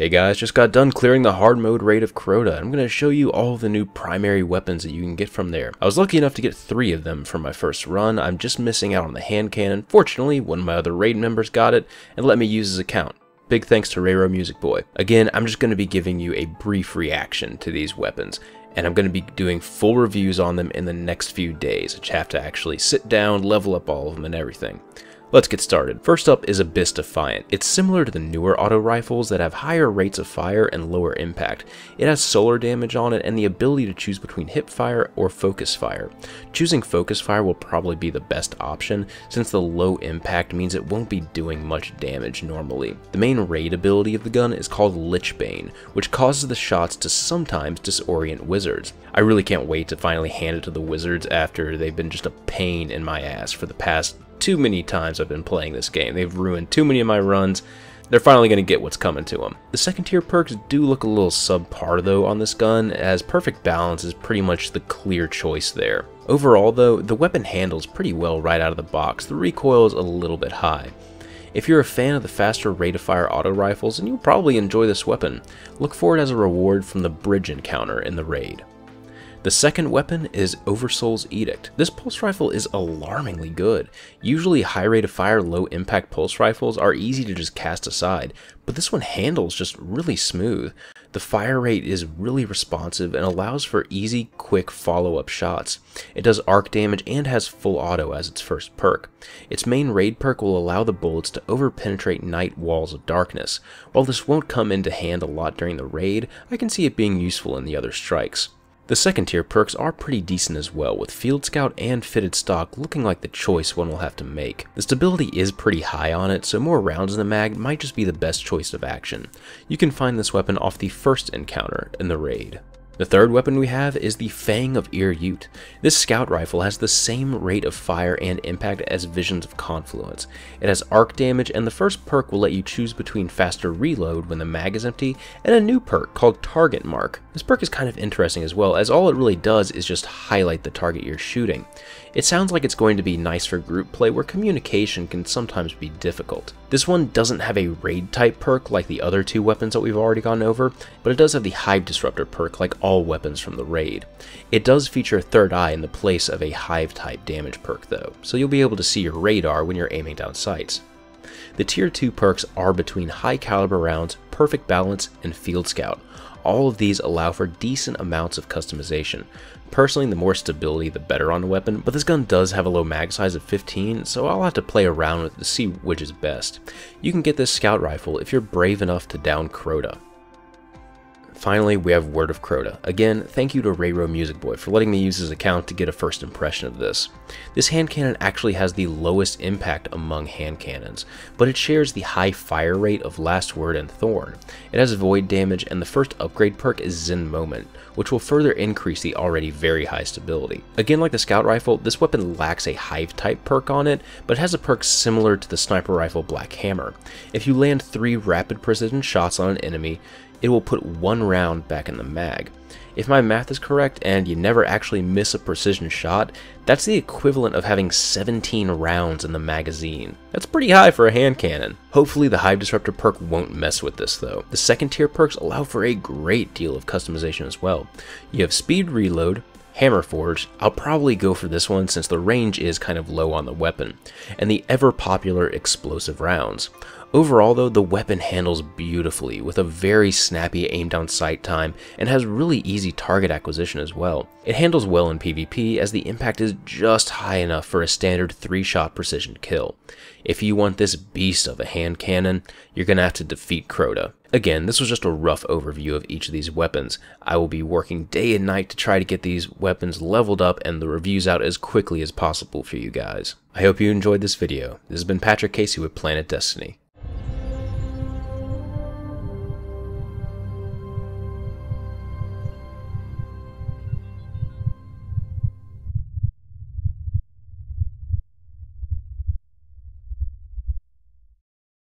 Hey guys, just got done clearing the hard mode raid of Crota. I'm going to show you all of the new primary weapons that you can get from there. I was lucky enough to get 3 of them from my first run. I'm just missing out on the hand cannon. Fortunately, one of my other raid members got it and let me use his account. Big thanks to Rayro Music Boy. Again, I'm just going to be giving you a brief reaction to these weapons, and I'm going to be doing full reviews on them in the next few days, which have to actually sit down, level up all of them and everything. Let's get started. First up is Abyss Defiant. It's similar to the newer auto rifles that have higher rates of fire and lower impact. It has solar damage on it and the ability to choose between hip fire or focus fire. Choosing focus fire will probably be the best option since the low impact means it won't be doing much damage normally. The main raid ability of the gun is called LICH BANE, which causes the shots to sometimes disorient wizards. I really can't wait to finally hand it to the wizards after they've been just a pain in my ass for the past too many times I've been playing this game. They've ruined too many of my runs. They're finally going to get what's coming to them. The second tier perks do look a little subpar though on this gun, as perfect balance is pretty much the clear choice there. Overall though, the weapon handles pretty well right out of the box. The recoil is a little bit high. If you're a fan of the faster rate of fire auto rifles, then you'll probably enjoy this weapon. Look for it as a reward from the bridge encounter in the raid. The second weapon is Oversoul's Edict. This pulse rifle is alarmingly good. Usually high rate of fire, low impact pulse rifles are easy to just cast aside, but this one handles just really smooth. The fire rate is really responsive and allows for easy, quick follow-up shots. It does arc damage and has full auto as its first perk. Its main raid perk will allow the bullets to over-penetrate night walls of darkness. While this won't come into hand a lot during the raid, I can see it being useful in the other strikes. The second tier perks are pretty decent as well, with Field Scout and Fitted Stock looking like the choice one will have to make. The stability is pretty high on it, so more rounds in the mag might just be the best choice of action. You can find this weapon off the first encounter in the raid. The third weapon we have is the Fang of Ir Yût. This scout rifle has the same rate of fire and impact as Visions of Confluence. It has arc damage, and the first perk will let you choose between faster reload when the mag is empty and a new perk called Target Mark. This perk is kind of interesting as well, as all it really does is just highlight the target you're shooting. It sounds like it's going to be nice for group play where communication can sometimes be difficult. This one doesn't have a raid type perk like the other 2 weapons that we've already gone over, but it does have the Hive Disruptor perk like all weapons from the raid. It does feature Third Eye in the place of a Hive type damage perk though, so you'll be able to see your radar when you're aiming down sights. The tier 2 perks are between high caliber rounds, perfect balance, and Field Scout. All of these allow for decent amounts of customization. Personally, the more stability the better on the weapon, but this gun does have a low mag size of 15, so I'll have to play around with it to see which is best. You can get this scout rifle if you're brave enough to down Crota. Finally, we have Word of Crota. Again, thank you to Rayro Music Boy for letting me use his account to get a first impression of this. This hand cannon actually has the lowest impact among hand cannons, but it shares the high fire rate of Last Word and Thorn. It has void damage, and the first upgrade perk is Zen Moment, which will further increase the already very high stability. Again, like the scout rifle, this weapon lacks a hive type perk on it, but it has a perk similar to the sniper rifle Black Hammer. If you land 3 rapid precision shots on an enemy, it will put 1 round back in the mag. If my math is correct and you never actually miss a precision shot, that's the equivalent of having 17 rounds in the magazine. That's pretty high for a hand cannon. Hopefully the Hive Disruptor perk won't mess with this though. The second tier perks allow for a great deal of customization as well. You have Speed Reload, Hammer Forge, I'll probably go for this one since the range is kind of low on the weapon, and the ever popular Explosive Rounds. Overall though, the weapon handles beautifully with a very snappy aim down sight time and has really easy target acquisition as well. It handles well in PvP as the impact is just high enough for a standard 3-shot precision kill. If you want this beast of a hand cannon, you're gonna have to defeat Crota. Again, this was just a rough overview of each of these weapons. I will be working day and night to try to get these weapons leveled up and the reviews out as quickly as possible for you guys. I hope you enjoyed this video. This has been Patrick Casey with PlanetDestiny.